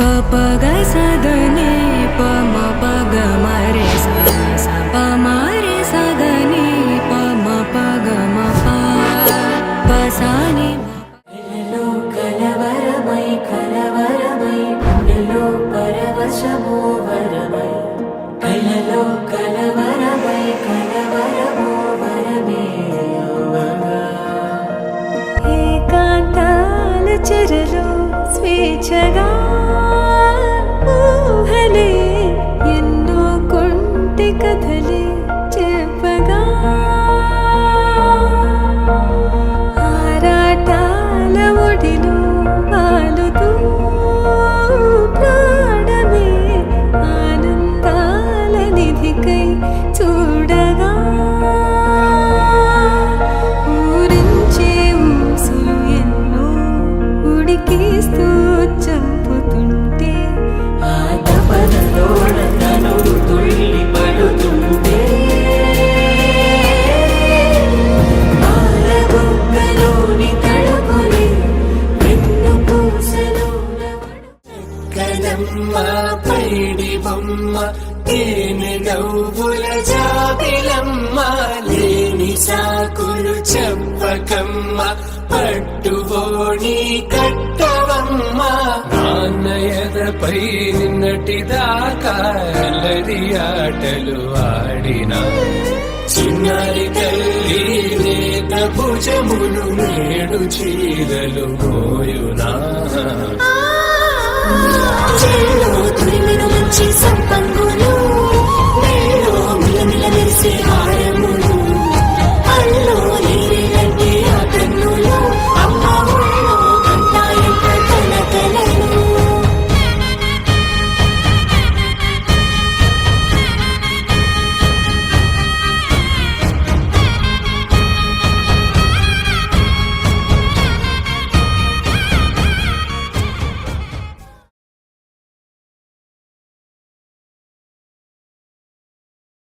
పగ సదని పమ పగ మరే స పమరే సదని పమ పగ మ పసాని కలవరమై కలవరమై గుండెలో పరవశమో వరమై కలలో కలవరమై కలవరమో వరమే ఏకాంతాల చెరలో స్వేచ్ఛగా ఊహలే ఎన్నో కొంటి కథలే చెప్పగా ఆరాటాల ఒడిలో వాలుతూ ప్రాణమే ఆనందాల నిధికై చూడగా ఊరించే ఊసులు ఎన్నో ఉడికిస్తూ చంపుతుంటే ఆ తపనలోన తనువు తుళ్ళి పడుతుంటే పాలబుగ్గలోని తడుపుని వెన్ను పూసలోన కలమ్మ పైడి బొమ్మ తేనె నవ్వుల జాబిలమ్మ లేని సాకులు చెప్పకమ్మ పట్టుబోని కట్టవమ్మ నాన్నయదపై నిన్నటిదాకా అల్లరి ఆటలు ఆడిన చిన్నారి తల్లి నేత భుజములు నేడు చీరలు మోయునా చెల్లో తురిమిన మంచి సంపంగులు మెల్లో మిలమిల మెరిసే హారం